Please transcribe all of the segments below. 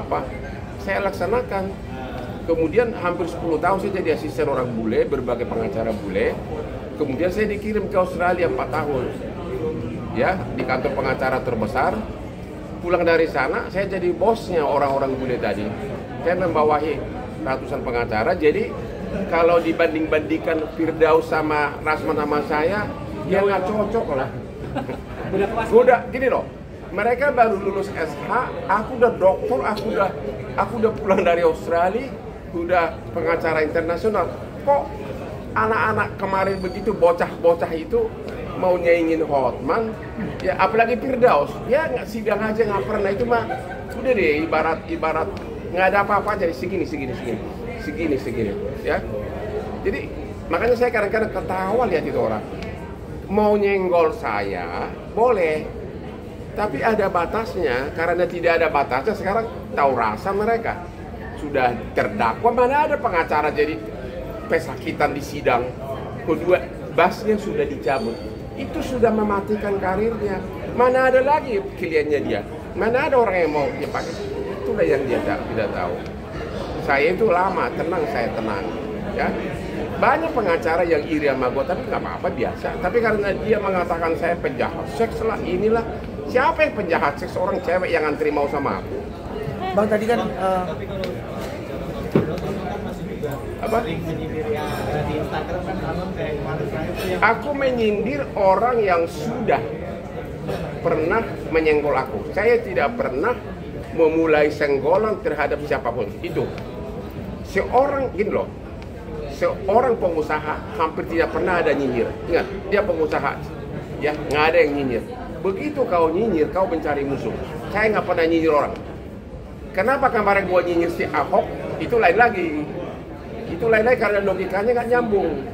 apa, saya laksanakan. Kemudian hampir 10 tahun saya jadi asisten orang bule, berbagai pengacara bule. Kemudian saya dikirim ke Australia 4 tahun, ya, di kantor pengacara terbesar. Pulang dari sana, saya jadi bosnya orang-orang bule tadi. Saya membawahi ratusan pengacara. Jadi kalau dibanding-bandingkan Firdaus sama Rasman sama saya, ya nggak cocok lah. Udah gini loh, mereka baru lulus SH, aku udah doktor, aku udah pulang dari Australia, udah pengacara internasional. Kok anak-anak kemarin begitu, bocah-bocah itu mau nyaingin Hotman, ya apalagi Firdaus, ya nggak sidang aja nggak pernah, itu mah udah deh ibarat nggak ada apa-apa, jadi segini, ya. Jadi makanya saya kadang-kadang ketawa lihat itu orang mau nyenggol saya boleh, tapi ada batasnya. Karena tidak ada batasnya, sekarang tahu rasa mereka sudah terdakwa, mana ada pengacara jadi pesakitan di sidang, kedua basnya sudah dicabut. Itu sudah mematikan karirnya. Mana ada lagi kliennya dia? Mana ada orang yang mau dia pakai? Itulah yang dia tidak tahu. Saya itu lama, saya tenang. Ya, banyak pengacara yang iri sama gue, tapi nggak apa-apa, biasa. Tapi karena dia mengatakan saya penjahat seks lah, inilah. Siapa yang penjahat seks? Orang cewek yang antri mau sama aku. Bang tadi kan apa? Aku menyindir orang yang sudah pernah menyenggol aku. Saya tidak pernah memulai senggolan terhadap siapapun. Itu seorang gini loh, seorang pengusaha hampir tidak pernah ada nyinyir. Ingat, dia pengusaha, ya nggak ada yang nyinyir. Begitu kau nyinyir, kau mencari musuh. Saya nggak pernah nyinyir orang. Kenapa kemarin gua nyinyir si Ahok? Itu lain lagi. Itu lain-lain karena logikanya nggak nyambung.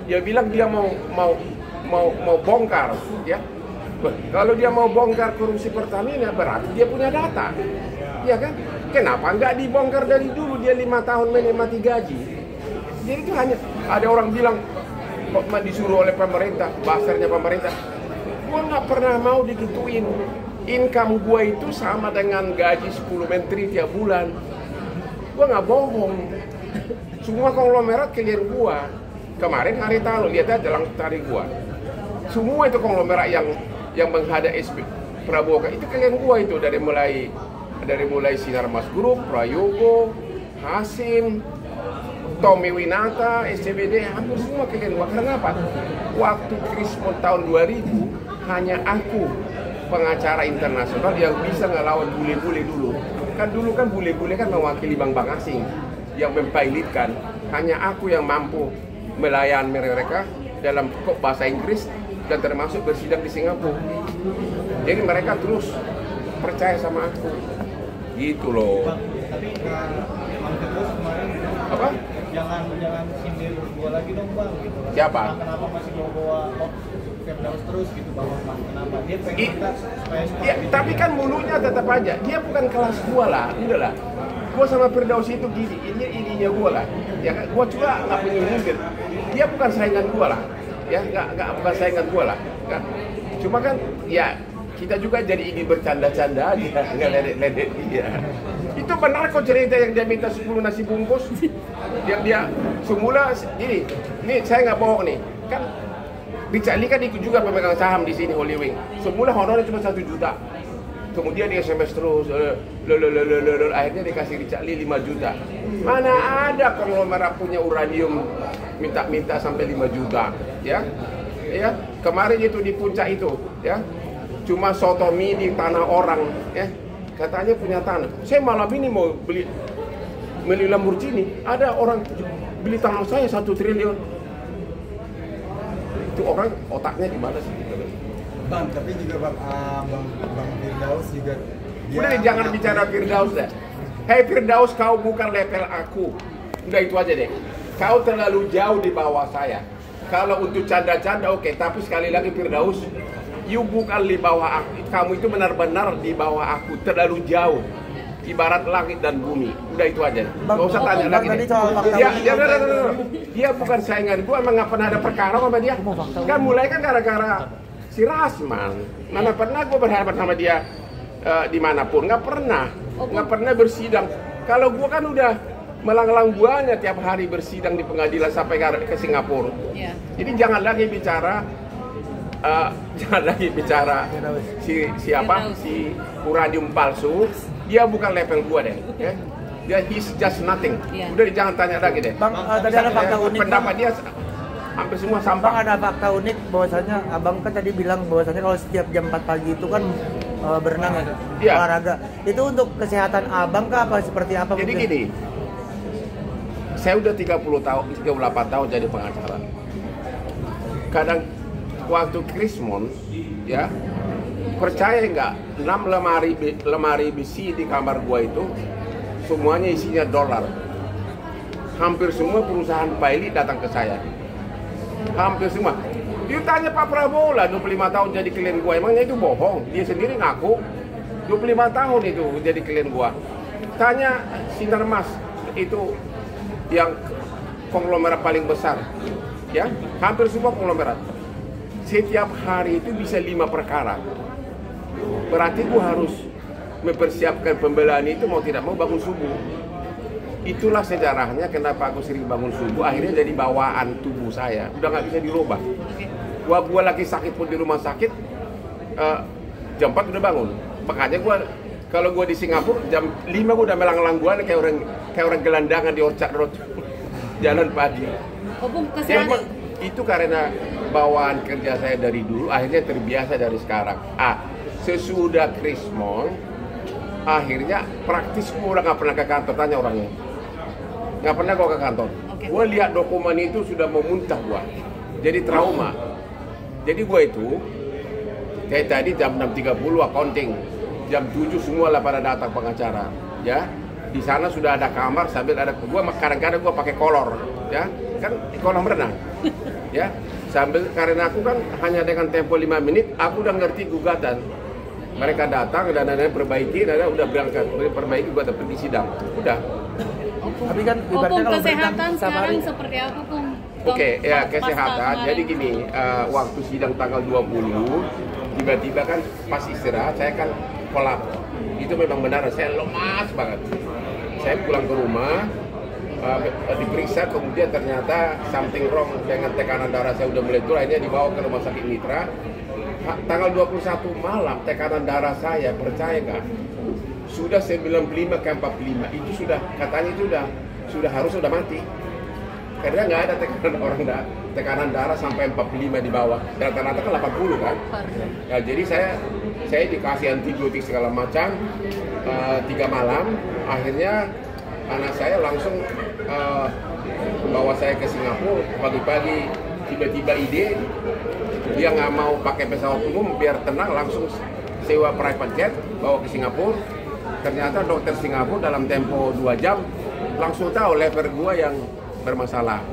Dia bilang dia mau bongkar, ya. Kalau dia mau bongkar korupsi Pertamina, berarti dia punya data, ya kan? Kenapa nggak dibongkar dari dulu? Dia 5 tahun menikmati gaji. Jadi itu hanya ada orang bilang kok disuruh oleh pemerintah, basarnya pemerintah. Gua nggak pernah mau digituin. Income gua itu sama dengan gaji 10 menteri tiap bulan. Gua nggak bohong. Semua konglomerat klien gua. Kemarin hari Tahu lihat aja jalan tarik gua. Semua itu konglomerat yang menghadap SP Prabowo itu klien gua itu dari mulai Sinar Mas Group, Prayogo, Hasim, Tommy Winata, SCBD, hampir semua klien gua. Karena apa? Waktu Krismon tahun 2000 hanya aku pengacara internasional yang bisa ngelawan bule-bule dulu. Kan dulu kan bule-bule kan mewakili bank-bank asing yang mempilotkan. Hanya aku yang mampu melayani mereka dalam bahasa Inggris dan termasuk bersidang di Singapura. Jadi mereka terus percaya sama aku. Gitu loh. Tapi Bang Firdaus kemarin apa? Jangan sindir gua lagi dong Bang gitu. Siapa? Kenapa masih bawa Firdaus terus gitu Bang? Kenapa? Dia pengen kita supaya ya, tapi kan mulutnya tetap aja. Dia bukan kelas gua lah, udahlah. Gua sama Firdaus itu gini, ininya gua lah. Ya kan, gua juga nggak punya nyindir. Dia bukan saingan gua lah. Ya, bukan saingan gua lah. Kan? Cuma kan, ya kita juga jadi ingin bercanda-canda aja, nggak ledek dia. Itu benar kok cerita yang dia minta 10 nasi bungkus. Dia semula ini saya nggak bohong nih. Kan Richard Lee kan ikut juga pemegang saham di sini Holy Wing. Semula honornya cuma 1 juta. Kemudian dia SMS terus, akhirnya dikasih Richard Lee 5 juta. Mana ada konglomerat punya uranium minta sampai 5 juta, ya? Ya, kemarin itu di puncak itu, ya. Cuma sotomi di tanah orang, ya. Katanya punya tanah. Saya malam ini mau beli Lamborghini, ada orang beli tanah saya 1 triliun. Itu orang otaknya gimana sih? Bang, tapi juga Bang Firdaus juga udah jangan bicara Firdaus deh. Hei Firdaus, kau bukan level aku. Udah itu aja deh. Kau terlalu jauh di bawah saya. Kalau untuk canda-canda oke, tapi sekali lagi Firdaus, you bukan di bawah aku. Kamu itu benar-benar di bawah aku, terlalu jauh. Ibarat langit dan bumi. Udah itu aja. Gak usah tanya lagi deh. Dia bukan saingan gua, emang gak pernah ada perkara sama dia. Kan mulai kan gara-gara si Rasman. Mana pernah gua berhadapan sama dia dimanapun, gak pernah. nggak pernah bersidang. Kalau gua kan udah melanglang buana tiap hari bersidang di pengadilan sampai ke Singapura. Iya. Jadi jangan lagi bicara siapa si uranium palsu. Dia bukan level gua deh. Ya. Dia he's just nothing. Iya. Udah jangan tanya lagi deh. Bang, tadi ada fakta unik. Pendapat dia hampir semua sampah. Bang, ada fakta unik bahwasanya abang kan tadi bilang bahwasanya kalau setiap jam 4 pagi itu kan berenang ya, Iya. olahraga. Itu untuk kesehatan abang kah apa seperti apa? Jadi mungkin? gini, saya udah 38 tahun jadi pengacara. Kadang waktu Krismon, ya, percaya nggak, 6 lemari besi di kamar gua itu semuanya isinya dolar. Hampir semua perusahaan Paili datang ke saya. Hampir semua. Dia tanya Pak Prabowo lah, 25 tahun jadi klien gua. Emangnya itu bohong? Dia sendiri ngaku 25 tahun itu jadi klien gua. Tanya Sinarmas, itu yang konglomerat paling besar. Ya, hampir semua konglomerat. Setiap hari itu bisa 5 perkara. Berarti gua harus mempersiapkan pembelaan itu mau tidak mau bangun subuh. Itulah sejarahnya kenapa aku sering bangun subuh. Akhirnya jadi bawaan tubuh saya. Udah nggak bisa dirubah. Gua lagi sakit pun di rumah sakit, jam 4 udah bangun. Makanya kalau gua di Singapura jam 5 gua udah melanglang buana kayak orang gelandangan di Orchard Road. Jalan pagi. Opung Ya, kesehatan. itu karena bawaan kerja saya dari dulu, akhirnya terbiasa dari sekarang. Sesudah Krismon, akhirnya praktis gua udah nggak pernah ke kantor. Tanya orangnya, nggak pernah gua ke kantor. Gua lihat dokumen itu sudah memuntah gua, jadi trauma. Jadi gua itu kayak tadi jam 6.30 accounting, jam 7 semua lah pada datang pengacara, ya. Di sana sudah ada kamar sambil ada gua kadang-kadang gua pakai kolor, ya, kan di kolam renang, ya. Sambil karena aku kan hanya dengan tempo 5 menit, aku udah ngerti gugatan. Mereka datang dan perbaiki, dan udah berangkat perbaiki buat pergi sidang, udah. Tapi kan Opung ibaratnya kalau kesehatan berenang sekarang safari, seperti apa, Pung? Oke, ya Pasca kesehatan. kemarin. Jadi gini, waktu sidang tanggal 20, tiba-tiba kan pas istirahat saya kan kolap. Itu memang benar, saya lemas banget. Saya pulang ke rumah, diperiksa, kemudian ternyata something wrong dengan tekanan darah saya udah mulai turun. Akhirnya dibawa ke rumah sakit Mitra. Tanggal 21 malam tekanan darah saya, percaya nggak, sudah 95 ke 45. Itu sudah, katanya itu sudah mati. Karena nggak ada tekanan darah sampai 45 di bawah. Rata-rata kan 80 kan. Ya, jadi saya dikasih antibiotik segala macam 3 malam. Akhirnya anak saya langsung bawa saya ke Singapura. Pagi-pagi tiba-tiba ide dia nggak mau pakai pesawat umum biar tenang, langsung sewa private jet bawa ke Singapura. Ternyata dokter Singapura dalam tempo 2 jam langsung tahu lever gua yang bermasalah.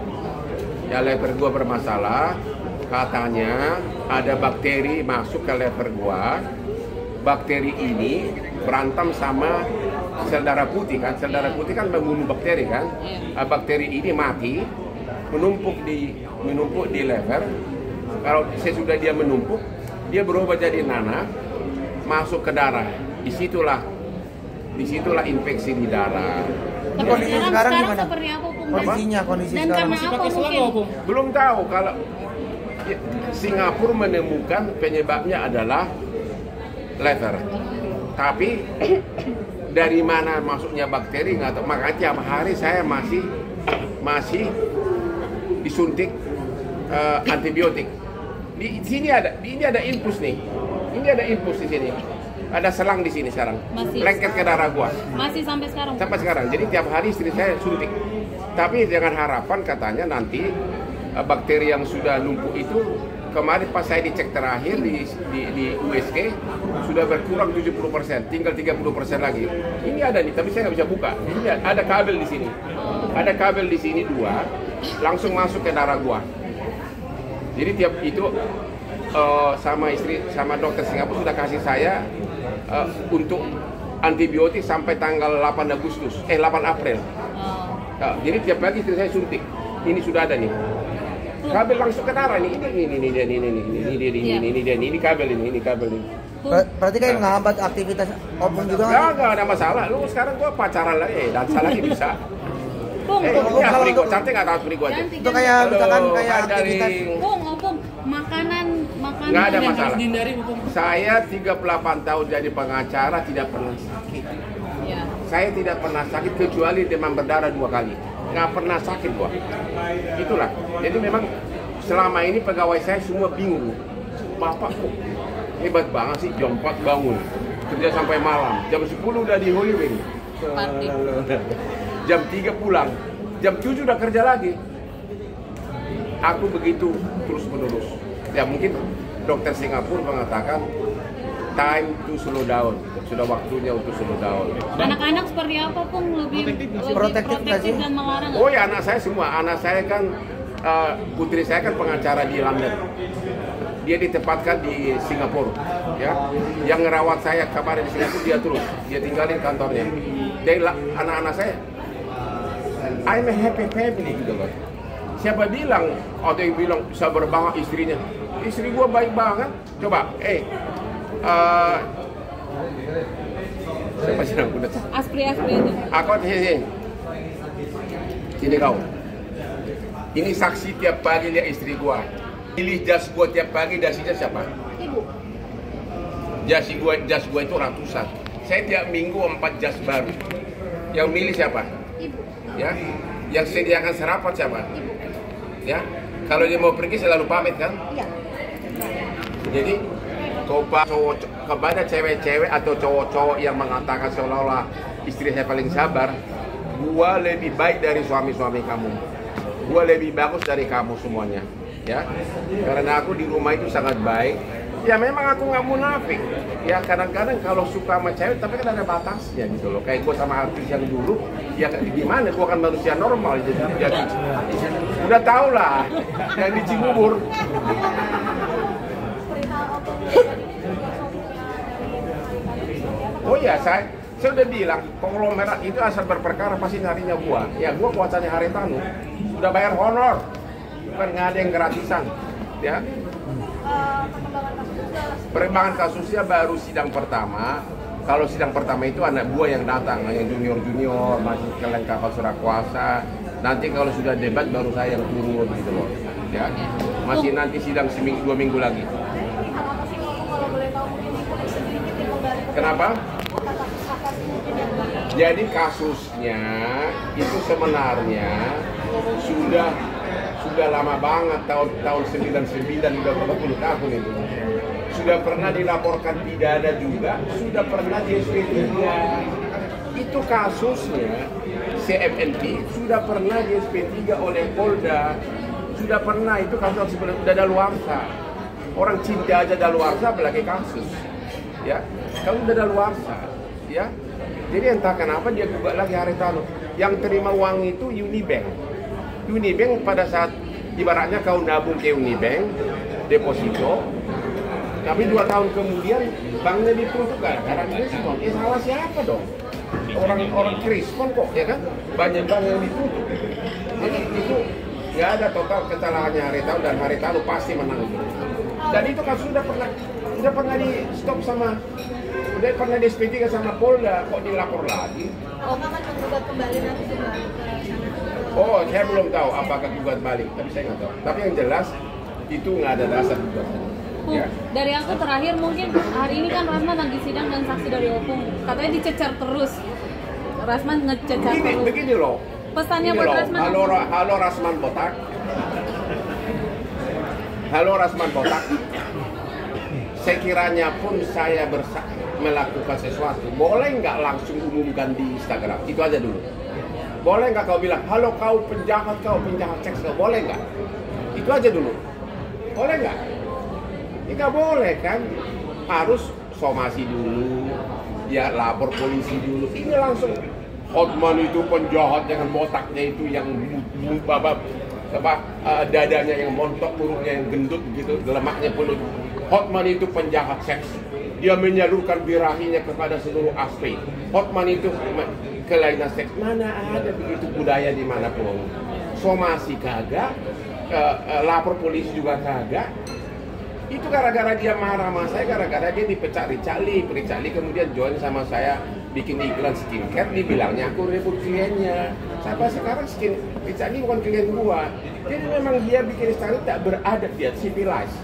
Ya, lever gua bermasalah. Katanya ada bakteri masuk ke lever gua. Bakteri ini berantem sama sel darah putih kan. Sel darah putih kan membunuh bakteri kan. Bakteri ini mati, menumpuk di lever. Kalau sesudah dia menumpuk, dia berubah jadi nanah, masuk ke darah. Disitulah infeksi di darah. Tapi Kondisi sekarang sekarang gimana? seperti apa, Pung? kondisi Dan sekarang. karena apa mungkin? Belum tahu. Kalau Singapura menemukan penyebabnya adalah lever, tapi dari mana masuknya bakteri nggak tahu. Makanya tiap hari saya masih disuntik antibiotik. Di sini ada infus nih. Ini ada infus di sini. Ada selang di sini sekarang. Masih. Lengket ke darah gua. Masih sampai sekarang. Sampai sekarang. Jadi tiap hari istri saya suntik. Tapi dengan harapan katanya nanti bakteri yang sudah lumpuh itu, kemarin pas saya dicek terakhir di USG sudah berkurang 70%, tinggal 30% lagi. Ini ada nih, tapi saya nggak bisa buka. Ini ada kabel di sini. Ada kabel di sini 2, langsung masuk ke darah gua. Jadi tiap itu sama dokter Singapura sudah kasih saya untuk antibiotik sampai tanggal 8 April. Nah, jadi tiap pagi istri saya suntik. Ini sudah ada nih. Kabel langsung ke darah nih. Ini kabel ini. Berarti kayak ngehambat aktivitas Opung juga nggak? Nggak ada masalah. Lu sekarang gua pacaran lagi, dansa lagi bisa. Bung, Ini Bung, asli gua, cantik nggak asli gua aja. cantik, Itu kayak cantik. misalkan Halo, kayak Hai dari- aktivitas. Bung, makanan Nggak ada yang masalah. harus dihindari, Bung. Saya 38 tahun jadi pengacara tidak pernah sakit. Ya. Saya tidak pernah sakit kecuali demam berdarah 2 kali. Nggak pernah sakit gua. Itulah. Jadi memang selama ini pegawai saya semua bingung. Bapak kok hebat banget sih, jam 4 bangun. Kerja sampai malam. Jam 10 udah di Holy Wing. Party. Jam 3 pulang. Jam 7 udah kerja lagi. Aku begitu terus menerus. Ya mungkin dokter Singapura mengatakan time to slow down. Sudah waktunya untuk slow down. Anak-anak seperti apa, Bung? Lebih Protektif nggak sih? dan melarang. Oh ya anak saya semua. Anak saya kan putri saya kan pengacara di London. Dia ditempatkan di Singapura. Ya, yang ngerawat saya kemarin di Singapura dia terus. Dia tinggalin kantornya. Jadi anak-anak saya, I'm a happy family gitu loh. Siapa bilang? Ada yang bilang sabar banget istrinya. Istri gua baik banget. Coba, siapa sih yang udah? Aspri itu. Aku sini. Sini kau. Ini saksi tiap pagi lihat istri gua. Pilih jas gua tiap pagi, dasinya siapa? Ibu. Jas gua itu ratusan. Saya tiap minggu 4 jas baru. Yang milih siapa? Ibu. Ya. Yang sediakan sarapan siapa? Ibu. Ya. Kalau dia mau pergi selalu pamit kan? Iya. Jadi kepada cewek-cewek atau cowok-cowok yang mengatakan seolah-olah istri saya paling sabar, gua lebih baik dari suami-suami kamu. Gua lebih bagus dari kamu semuanya, ya. Karena aku di rumah itu sangat baik. Ya memang aku nggak munafik. Ya kadang-kadang kalau suka sama cewek, tapi kan ada batasnya gitu loh. Kayak gua sama artis yang dulu, ya gimana? Gua kan manusia normal, jadi udah tau lah yang di Cibubur. Oh iya, saya udah bilang konglomerat itu asal berperkara pasti nyarinya gua. Ya gua kuasanya Haritanu, udah bayar honor, bukan nggak ada yang gratisan, ya. Perkembangan kasusnya baru sidang pertama. Kalau sidang pertama itu anak gua yang datang, yang junior masih kelengkapan surat kuasa. Nanti kalau sudah debat baru saya yang turun gitu loh, ya. Masih nanti sidang 2 minggu lagi. Kenapa? Jadi kasusnya itu sebenarnya sudah lama banget, tahun 99, udah berapa puluh tahun itu. Sudah pernah dilaporkan pidana juga, sudah pernah di SP3. Itu kasusnya CMNP sudah pernah di SP3 oleh Polda. Sudah pernah itu kasus sebenarnya udah daluarsa. Orang cinta aja daluarsa apalagi kasus. Ya, kalau udah daluarsa, ya. Jadi entah kenapa dia gugat lagi Haritanu. Yang terima uang itu Unibank. Unibank pada saat ibaratnya kau nabung ke Unibank, deposito. Tapi 2 tahun kemudian banknya ditutup karena Krispon. Salah siapa dong? Orang Krispon kok, ya kan? Banyak bank yang ditutup. Jadi itu nggak ada total kesalahannya Haritanu dan Haritanu pasti menang. Dan itu kasus sudah pernah di stop sama, udah pernah di SP3 sama Polda, kok dilapor lagi? Oh, akan menggugat kembali nanti kembali ke sana. Oh, saya belum tahu apakah gugat balik, tapi saya nggak tahu. Tapi yang jelas itu nggak ada dasar gugatan. Ya. Dari aku terakhir mungkin hari ini kan Rasman lagi sidang dan saksi dari Opung. Katanya dicecar terus. Rasman ngececar terus. Begini loh. Pesannya Begini buat loh. Rasman. Halo Rasman Botak. Halo Rasman Botak. Sekiranya pun saya melakukan sesuatu, boleh nggak langsung umumkan di Instagram? Itu aja dulu. Boleh nggak kau bilang, halo kau penjahat seks, kau boleh nggak? Itu aja dulu. Boleh nggak? Ini nggak boleh kan? Harus somasi dulu, ya lapor polisi dulu. Ini langsung Hotman itu penjahat dengan botaknya itu yang dadanya yang montok, perutnya yang gendut gitu, lemaknya penuh. Hotman itu penjahat seks. Dia menyalurkan birahinya kepada seluruh aspek. Hotman itu kelainan seks. Mana ada begitu budaya dimanapun. Somasi kagak, lapor polisi juga kagak. Itu gara-gara dia marah sama saya, gara-gara dia dipecat Richali kemudian join sama saya bikin iklan skincare, dibilangnya aku rebut kliennya. Sampai sekarang Richali bukan klien gua. Jadi memang dia bikin Instagram tak beradab, dia civilized,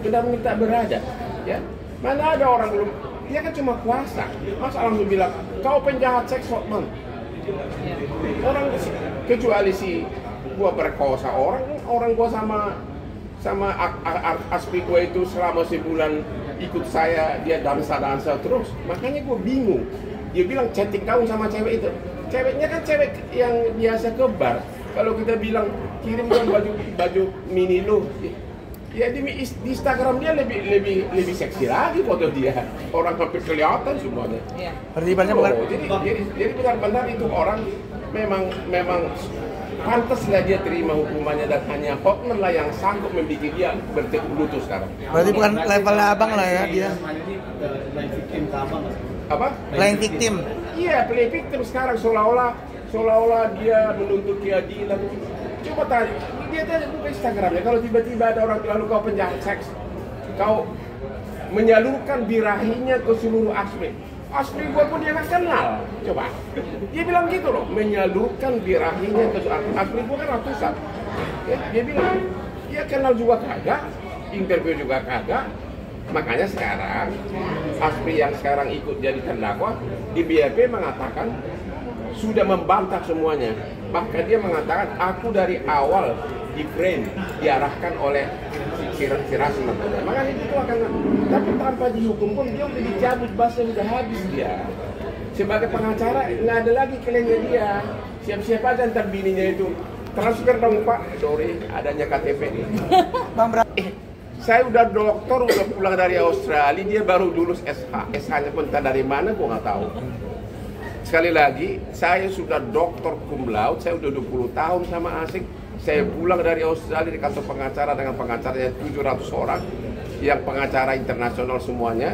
benar-benar tak beradab. Ya, mana ada orang belum, dia kan cuma kuasa, masa langsung bilang kau penjahat seks Hotman. Orang kecuali si gua perkosa orang gua sama Aspi gua itu selama sebulan ikut saya, dia dansa terus, makanya gua bingung. Dia bilang chatting kamu sama cewek itu, ceweknya kan cewek yang biasa ke bar. Kalau kita bilang kirimkan baju mini lu, ya di Instagram dia lebih seksi lagi foto dia, orang hampir kelihatan semuanya. Pertimbangannya bukan. Jadi benar-benar itu orang memang pantaslah dia terima hukumannya, dan hanya Hotman lah yang sanggup membuat dia bertekuk lutut sekarang. Berarti bukan levelnya abang lah ya dia. Lain victim ke abang nggak sih? Apa? Lain victim. Iya, play victim sekarang seolah-olah dia menuntut keadilan. Coba tanya, dia tanya buka Instagramnya, kalau tiba-tiba ada orang bilang kau penjahat seks, kau menyalurkan birahinya ke seluruh Aspi gua pun dia nggak kenal. Coba, dia bilang gitu loh, menyalurkan birahinya ke Aspi gua kan ratusan. Ya, dia bilang, dia kenal juga kagak, interview juga kagak. Makanya sekarang Aspi yang sekarang ikut jadi terdakwa di BAP mengatakan sudah membantah semuanya. Bahkan dia mengatakan aku dari awal di frame diarahkan oleh si Rasman. Makanya itu akan, tapi tanpa dihukum pun dia udah dicabut, bahasa udah habis dia. Sebagai pengacara nggak ada lagi kliennya dia. Siap-siap aja ntar bininya itu transfer dong Pak, sorry adanya KTP nih. Bang Saya udah dokter, udah pulang dari Australia, dia baru lulus SH. SH-nya pun entah dari mana, gua nggak tahu. Sekali lagi, saya sudah dokter cum laude, saya udah 20 tahun sama asing. Saya pulang dari Australia di kantor pengacara dengan pengacaranya 700 orang, yang pengacara internasional semuanya.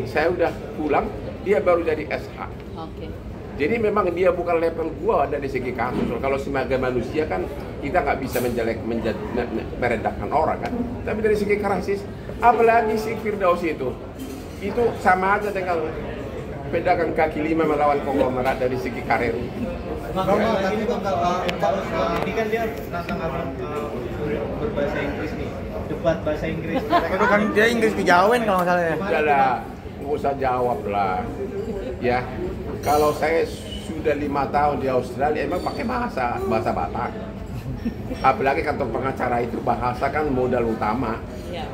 Saya udah pulang, dia baru jadi SH. Oke. Jadi memang dia bukan level gua dari segi kasus. Kalau sebagai manusia kan kita nggak bisa merendahkan orang kan. Tapi dari segi karasis, apalagi si Firdaus itu sama aja dengan pedagang kaki lima melawan konglomerat dari segi karir. Tapi ini kan dia tentang berbahasa Inggris nih, debat bahasa Inggris. Itu kan dia Inggris kejawen kalau nggak salah ya. Udahlah, nggak usah jawab lah. Ya, kalau saya sudah 5 tahun di Australia emang pakai bahasa Batak. Apalagi kantor pengacara itu bahasa kan modal utama. Iya.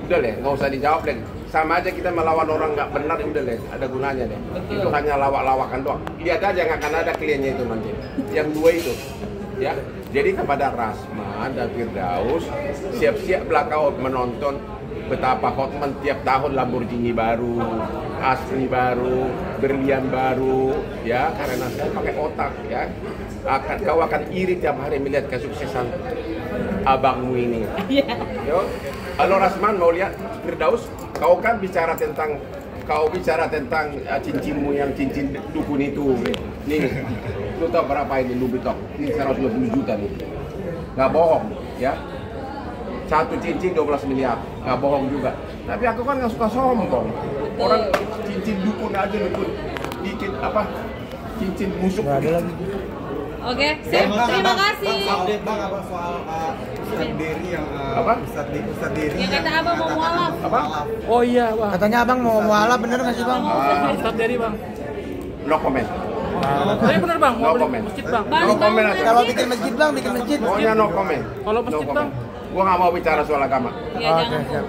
Udah deh, nggak usah dijawab deh. Sama aja kita melawan orang nggak benar, udah deh, ada gunanya deh. Betul. Itu hanya lawak-lawakan doang. Lihat aja nggak akan ada kliennya itu nanti. Yang dua itu, ya. Jadi kepada Rasman dan Firdaus, siap-siap belakang menonton betapa Hotman tiap tahun Lamborghini baru, Asli baru, berlian baru, ya, karena saya pakai otak, ya. Kau akan iri tiap hari melihat kesuksesan abangmu ini. Yo, halo Rasman, mau lihat Firdaus? Kau kan bicara tentang cincinmu yang cincin dukun itu. Nih, lu tahu berapa ini Louis Vuitton? Ini 120 juta nih. Nggak bohong, ya. Satu cincin 12 miliar, nggak bohong juga. Tapi aku kan nggak suka sombong. Orang cincin dukun aja dukun bikin apa? Cincin busuk. Nggak ada lagi. Oke, sip. Terima kasih. Bang, apa soal Ustadz Dery yang Apa? Ustadz Dery Yang kata abang mau mualaf. Apa? Oh iya bang. Katanya abang mau mualaf, bener nggak sih bang? Ustadz Dery bang. No comment. Tapi bener bang, mau No beli comment. masjid bang. Bang, No comment aja. Kalau bikin masjid bang, bikin masjid. Pokoknya no comment. Kalau masjid, No comment. Bang? Gua nggak mau bicara soal agama. Ya, Oke, jangan. siap.